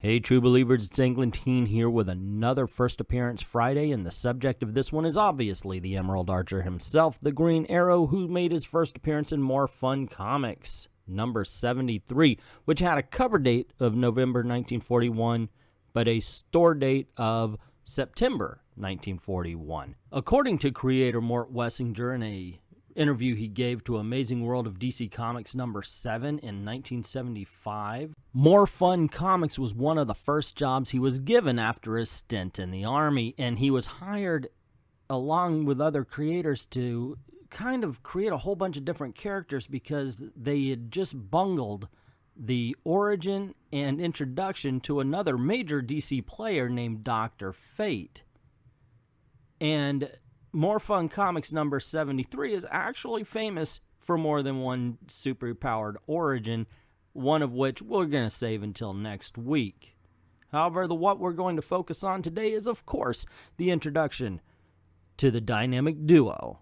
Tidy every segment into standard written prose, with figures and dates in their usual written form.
Hey true believers, it's Englentine here with another First Appearance Friday, and the subject of this one is obviously the Emerald Archer himself, the Green Arrow, who made his first appearance in More Fun Comics, number 73, which had a cover date of November 1941, but a store date of September 1941. According to creator Mort Wessinger in a interview he gave to Amazing World of DC Comics number 7 in 1975. More Fun Comics was one of the first jobs he was given after his stint in the Army, and he was hired along with other creators to kind of create a whole bunch of different characters because they had just bungled the origin and introduction to another major DC player named Dr. Fate. And More Fun Comics number 73 is actually famous for more than one super-powered origin, one of which we're going to save until next week. However, what we're going to focus on today is, of course, the introduction to the dynamic duo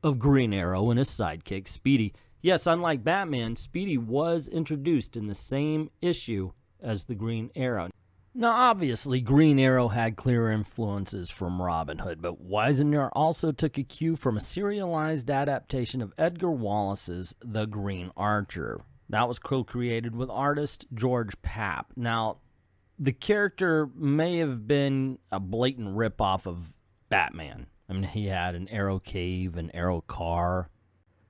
of Green Arrow and his sidekick, Speedy. Yes, unlike Batman, Speedy was introduced in the same issue as the Green Arrow. Now, obviously, Green Arrow had clear influences from Robin Hood, but Wessinger also took a cue from a serialized adaptation of Edgar Wallace's The Green Archer. That was co-created with artist George Papp. Now, the character may have been a blatant ripoff of Batman. I mean, he had an arrow cave, an arrow car,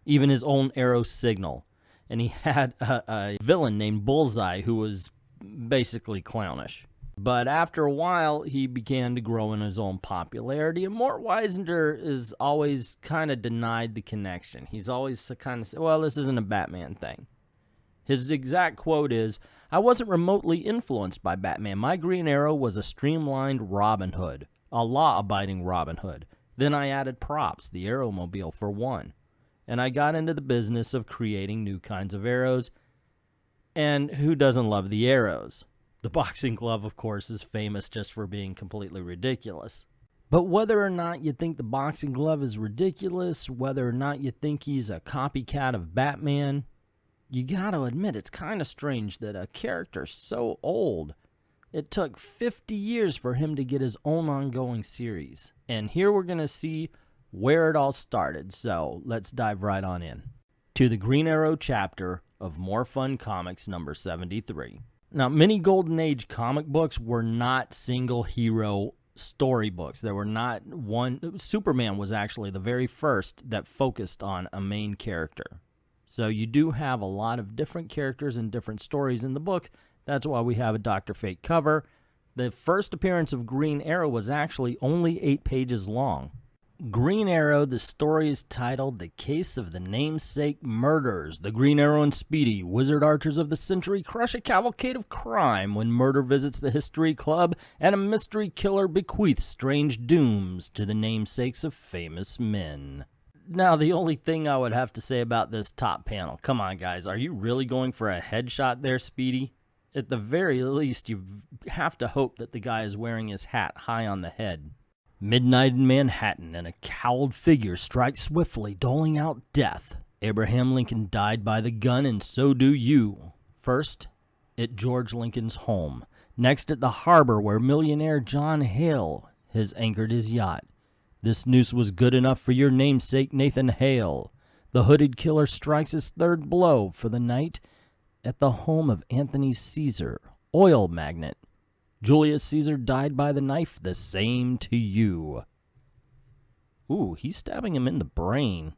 even his own arrow signal. And he had a villain named Bullseye who was basically clownish. But after a while, he began to grow in his own popularity, and Mort Wessinger is always kind of denied the connection. He's always kind of said, well, this isn't a Batman thing. His exact quote is, I wasn't remotely influenced by Batman. My Green Arrow was a streamlined Robin Hood, a law-abiding Robin Hood. Then I added props, the Arrowmobile for one. And I got into the business of creating new kinds of arrows. And who doesn't love the arrows? The boxing glove, of course, is famous just for being completely ridiculous. But whether or not you think the boxing glove is ridiculous, whether or not you think he's a copycat of Batman, you gotta admit it's kind of strange that a character so old, it took 50 years for him to get his own ongoing series. And here we're gonna see where it all started, so let's dive right on in to the Green Arrow chapter of More Fun Comics number 73. Now, many Golden Age comic books were not single hero storybooks. There were not one. Superman was actually the very first that focused on a main character. So you do have a lot of different characters and different stories in the book. That's why we have a Dr. Fate cover. The first appearance of Green Arrow was actually only 8 pages long. Green Arrow, the story is titled The Case of the Namesake Murders. The Green Arrow and Speedy, wizard archers of the century, crush a cavalcade of crime when murder visits the History Club and a mystery killer bequeaths strange dooms to the namesakes of famous men. Now, the only thing I would have to say about this top panel, come on guys, are you really going for a headshot there, Speedy? At the very least, you have to hope that the guy is wearing his hat high on the head. Midnight in Manhattan, and a cowled figure strikes swiftly, doling out death. Abraham Lincoln died by the gun, and so do you. First, at George Lincoln's home. Next, at the harbor where millionaire John Hale has anchored his yacht. This noose was good enough for your namesake, Nathan Hale. The hooded killer strikes his third blow for the night at the home of Anthony Caesar, oil magnate. Julius Caesar died by the knife, the same to you. Ooh, he's stabbing him in the brain.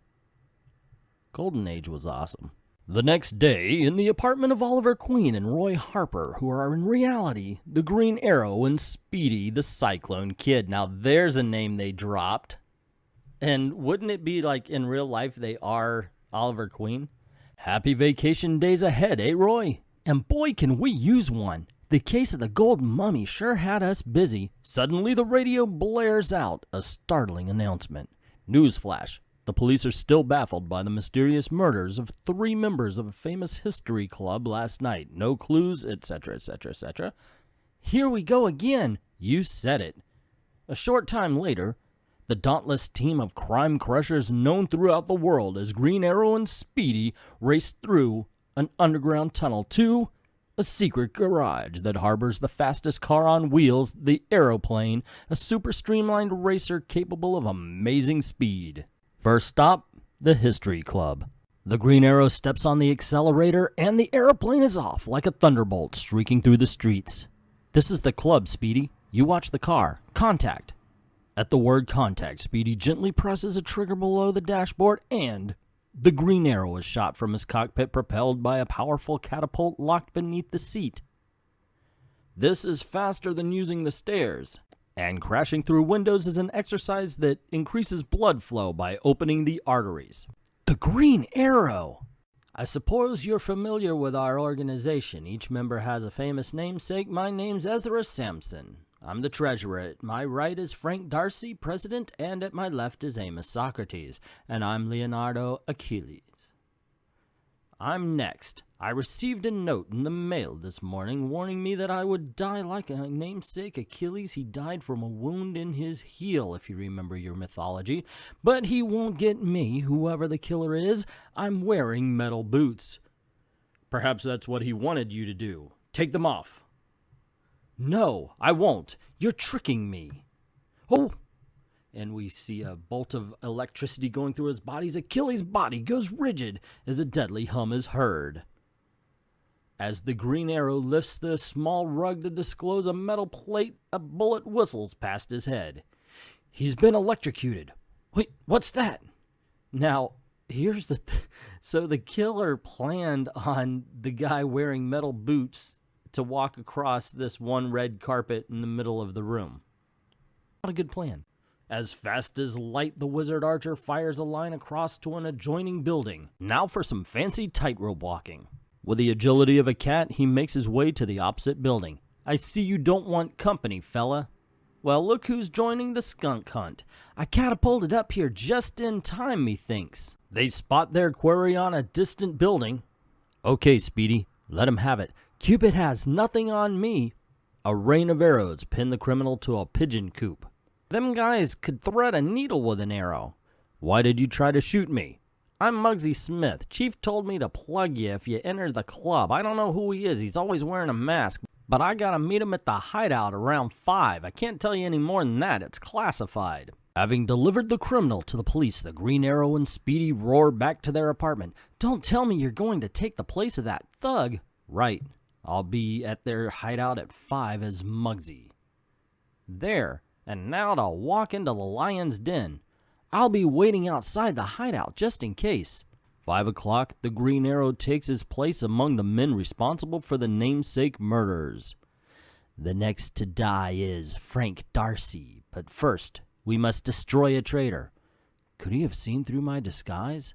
Golden Age was awesome. The next day, in the apartment of Oliver Queen and Roy Harper, who are in reality the Green Arrow and Speedy the Cyclone Kid. Now there's a name they dropped. And wouldn't it be like in real life they are Oliver Queen? Happy vacation days ahead, eh, Roy? And boy, can we use one. The case of the gold mummy sure had us busy. Suddenly the radio blares out a startling announcement. Newsflash. The police are still baffled by the mysterious murders of 3 members of a famous history club last night. No clues, etc., etc., etc. Here we go again. You said it. A short time later, the dauntless team of crime crushers known throughout the world as Green Arrow and Speedy raced through an underground tunnel to A secret garage that harbors the fastest car on wheels, the Aeroplane, a super streamlined racer capable of amazing speed. First stop, the History Club. The Green Arrow steps on the accelerator and the aeroplane is off like a thunderbolt streaking through the streets. This is the club, Speedy. You watch the car. Contact. At the word contact, Speedy gently presses a trigger below the dashboard and the Green Arrow is shot from his cockpit, propelled by a powerful catapult locked beneath the seat. This is faster than using the stairs, and crashing through windows is an exercise that increases blood flow by opening the arteries. The Green Arrow! I suppose you're familiar with our organization. Each member has a famous namesake. My name's Ezra Sampson. I'm the treasurer. At my right is Frank Darcy, president, and at my left is Amos Socrates, and I'm Leonardo Achilles. I'm next. I received a note in the mail this morning warning me that I would die like a namesake Achilles. He died from a wound in his heel, if you remember your mythology. But he won't get me, whoever the killer is. I'm wearing metal boots. Perhaps that's what he wanted you to do. Take them off. No, I won't. You're tricking me. Oh! And we see a bolt of electricity going through his body. Achilles' body goes rigid as a deadly hum is heard. As the Green Arrow lifts the small rug to disclose a metal plate, a bullet whistles past his head. He's been electrocuted. Wait, what's that? Now, here's the so the killer planned on the guy wearing metal boots to walk across this one red carpet in the middle of the room. Not a good plan. As fast as light, the wizard archer fires a line across to an adjoining building. Now for some fancy tightrope walking. With the agility of a cat, he makes his way to the opposite building. I see you don't want company, fella. Well, look who's joining the skunk hunt. I catapulted up here just in time, methinks. They spot their quarry on a distant building. Okay, Speedy, let him have it. Cupid has nothing on me. A rain of arrows pin the criminal to a pigeon coop. Them guys could thread a needle with an arrow. Why did you try to shoot me? I'm Muggsy Smith. Chief told me to plug you if you enter the club. I don't know who he is. He's always wearing a mask. But I gotta meet him at the hideout around 5. I can't tell you any more than that. It's classified. Having delivered the criminal to the police, the Green Arrow and Speedy roar back to their apartment. Don't tell me you're going to take the place of that thug. Right. I'll be at their hideout at 5 as Muggsy. There, and now to walk into the lion's den. I'll be waiting outside the hideout just in case. 5 o'clock, the Green Arrow takes his place among the men responsible for the namesake murders. The next to die is Frank Darcy, but first, we must destroy a traitor. Could he have seen through my disguise?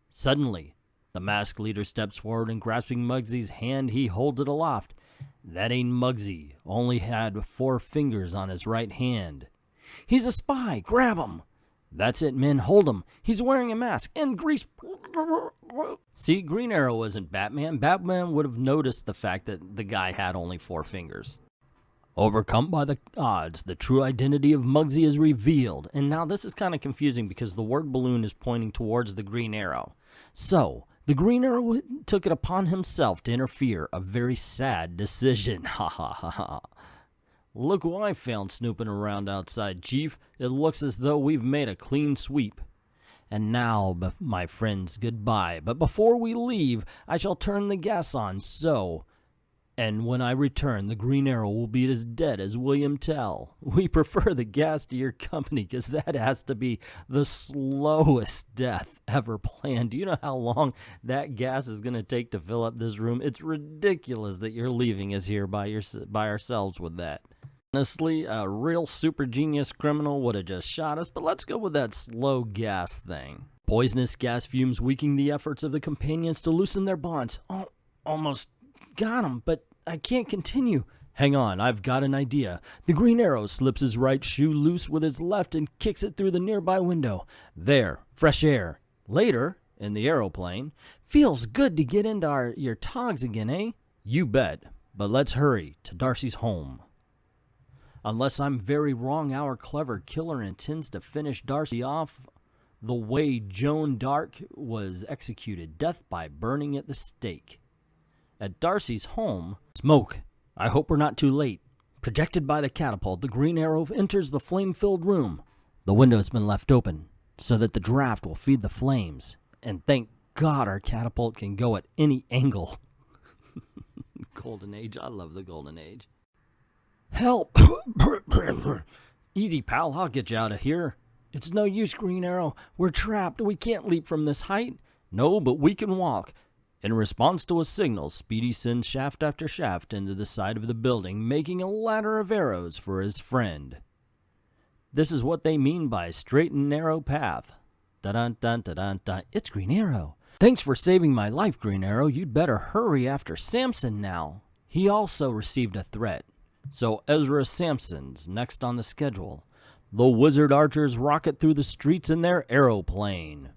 Suddenly, the masked leader steps forward and grasping Muggsy's hand, he holds it aloft. That ain't Muggsy, only had 4 fingers on his right hand. He's a spy, grab him! That's it, men, hold him. He's wearing a mask and grease. See, Green Arrow wasn't Batman. Batman would have noticed the fact that the guy had only 4 fingers. Overcome by the odds, the true identity of Muggsy is revealed. And now this is kind of confusing because the word balloon is pointing towards the Green Arrow. So, the Green Arrow took it upon himself to interfere. A very sad decision. Ha ha ha ha. Look who I found snooping around outside, Chief. It looks as though we've made a clean sweep. And now, my friends, goodbye. But before we leave, I shall turn the gas on, so. And when I return, the Green Arrow will be as dead as William Tell. We prefer the gas to your company, because that has to be the slowest death ever planned. Do you know how long that gas is going to take to fill up this room? It's ridiculous that you're leaving us here by ourselves with that. Honestly, a real super genius criminal would have just shot us, but let's go with that slow gas thing. Poisonous gas fumes weaken the efforts of the companions to loosen their bonds. Oh, almost got him, but I can't continue. Hang on, I've got an idea. The Green Arrow slips his right shoe loose with his left and kicks it through the nearby window. There, fresh air. Later, in the aeroplane, feels good to get into your togs again, eh? You bet, but let's hurry to Darcy's home. Unless I'm very wrong, our clever killer intends to finish Darcy off the way Joan d'Arc was executed, death by burning at the stake. At Darcy's home, smoke. I hope we're not too late. Projected by the catapult, the Green Arrow enters the flame-filled room. The window's been left open so that the draft will feed the flames. And thank God our catapult can go at any angle. Golden Age. I love the Golden Age. Help! Easy, pal. I'll get you out of here. It's no use, Green Arrow. We're trapped. We can't leap from this height. No, but we can walk. In response to a signal, Speedy sends shaft after shaft into the side of the building, making a ladder of arrows for his friend. This is what they mean by straight and narrow path. Dun-dun-dun-dun-dun. It's Green Arrow. Thanks for saving my life, Green Arrow. You'd better hurry after Samson now. He also received a threat. So Ezra Sampson's next on the schedule. The wizard archers rocket through the streets in their aeroplane.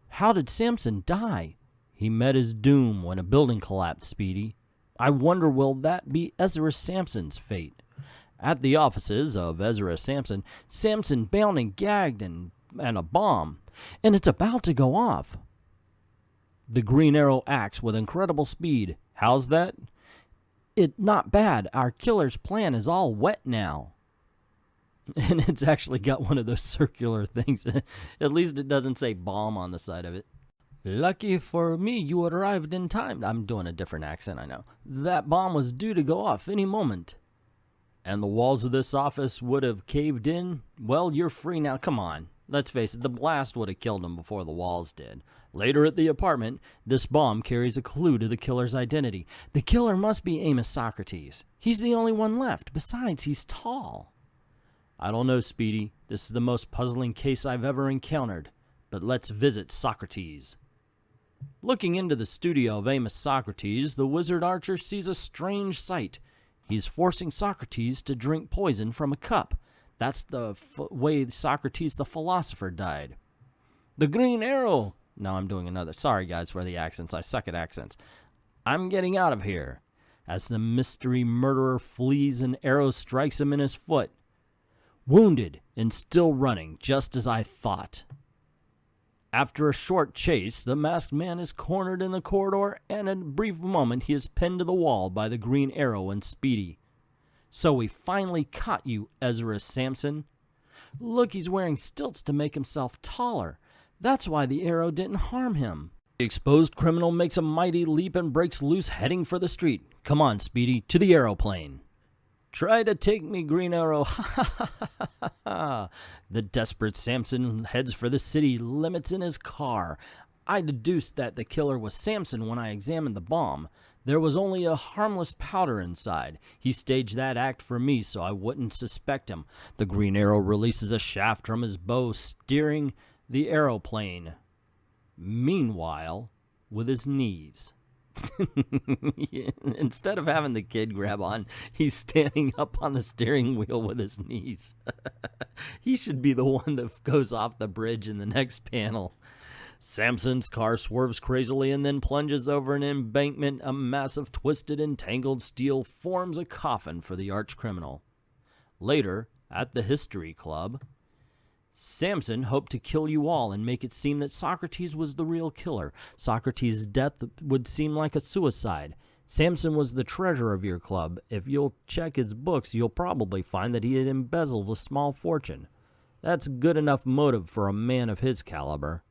How did Samson die? He met his doom when a building collapsed, Speedy. I wonder, will that be Ezra Sampson's fate? At the offices of Ezra Sampson, Samson bound and gagged and a bomb, and it's about to go off. The Green Arrow acts with incredible speed. How's that? Not bad. Our killer's plan is all wet now. And it's actually got one of those circular things. At least it doesn't say bomb on the side of it. Lucky for me, you arrived in time. I'm doing a different accent, I know. That bomb was due to go off any moment. And the walls of this office would have caved in? Well, you're free now. Come on. Let's face it, the blast would have killed him before the walls did. Later at the apartment, this bomb carries a clue to the killer's identity. The killer must be Amos Socrates. He's the only one left. Besides, he's tall. I don't know, Speedy. This is the most puzzling case I've ever encountered. But let's visit Socrates. Looking into the studio of Amos Socrates, the wizard archer sees a strange sight. He's forcing Socrates to drink poison from a cup. That's the way Socrates the philosopher died. The Green Arrow. Now I'm doing another. Sorry, guys, for the accents. I suck at accents. I'm getting out of here. As the mystery murderer flees, an arrow strikes him in his foot. Wounded and still running, just as I thought. After a short chase, the masked man is cornered in the corridor, and in a brief moment he is pinned to the wall by the Green Arrow and Speedy. So we finally caught you, Ezra Sampson. Look, he's wearing stilts to make himself taller. That's why the arrow didn't harm him. The exposed criminal makes a mighty leap and breaks loose, heading for the street. Come on, Speedy, to the aeroplane. Try to take me, Green Arrow. Ha ha ha ha ha. The desperate Samson heads for the city limits in his car. I deduced that the killer was Samson when I examined the bomb. There was only a harmless powder inside. He staged that act for me so I wouldn't suspect him. The Green Arrow releases a shaft from his bow, steering the aeroplane. Meanwhile, with his knees. Instead of having the kid grab on, he's standing up on the steering wheel with his knees. He should be the one that goes off the bridge in the next panel. Samson's car swerves crazily and then plunges over an embankment. A mass of twisted and tangled steel forms a coffin for the arch-criminal. Later, at the History Club, Samson hoped to kill you all and make it seem that Socrates was the real killer. Socrates' death would seem like a suicide. Samson was the treasurer of your club. If you'll check his books, you'll probably find that he had embezzled a small fortune. That's good enough motive for a man of his caliber.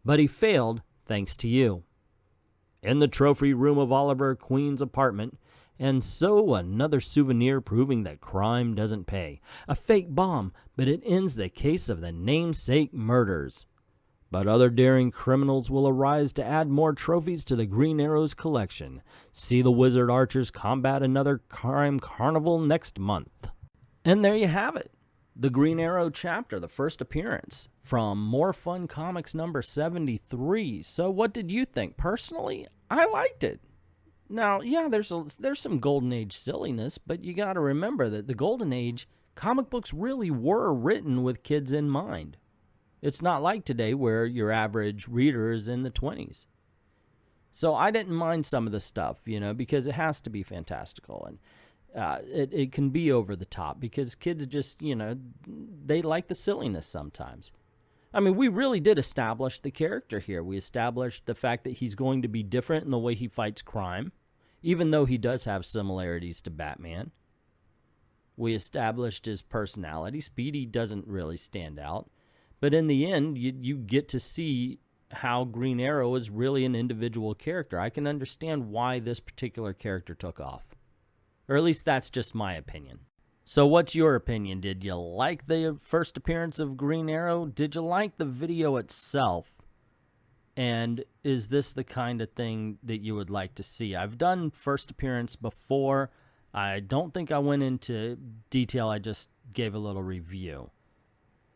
But he failed, thanks to you. In the trophy room of Oliver Queen's apartment, and so another souvenir proving that crime doesn't pay. A fake bomb, but it ends the case of the namesake murders. But other daring criminals will arise to add more trophies to the Green Arrow's collection. See the Wizard Archers combat another crime carnival next month. And there you have it. The Green Arrow chapter, the first appearance from More Fun Comics number 73. So what did you think? Personally, I liked it. Now, yeah, there's some Golden Age silliness, but you got to remember that the Golden Age comic books really were written with kids in mind. It's not like today where your average reader is in the 20s. So I didn't mind some of the stuff, you know, because it has to be fantastical, and it can be over the top because kids just, you know, they like the silliness sometimes. I mean, we really did establish the character here. We established the fact that he's going to be different in the way he fights crime, even though he does have similarities to Batman. We established his personality. Speedy doesn't really stand out. But in the end, you get to see how Green Arrow is really an individual character. I can understand why this particular character took off. Or at least that's just my opinion. So what's your opinion? Did you like the first appearance of Green Arrow? Did you like the video itself? And is this the kind of thing that you would like to see? I've done first appearance before. I don't think I went into detail. I just gave a little review.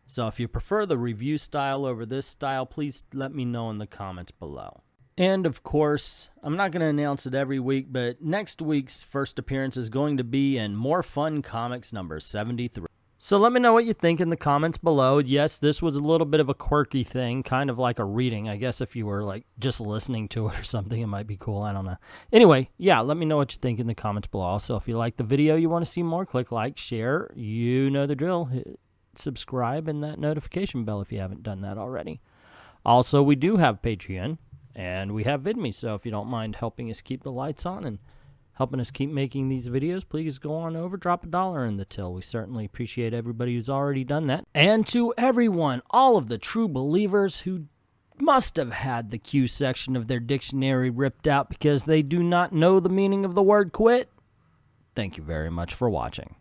So if you prefer the review style over this style, please let me know in the comments below. And of course, I'm not going to announce it every week, but next week's first appearance is going to be in More Fun Comics number 73. So let me know what you think in the comments below. Yes, this was a little bit of a quirky thing, kind of like a reading. I guess if you were like just listening to it or something, it might be cool. I don't know. Anyway, yeah, let me know what you think in the comments below. Also, if you like the video, you want to see more, click like, share. You know the drill. Hit subscribe and that notification bell if you haven't done that already. Also, we do have Patreon. And we have VIDME, so if you don't mind helping us keep the lights on and helping us keep making these videos, please go on over, drop $1 in the till. We certainly appreciate everybody who's already done that. And to everyone, all of the true believers who must have had the Q section of their dictionary ripped out because they do not know the meaning of the word quit, thank you very much for watching.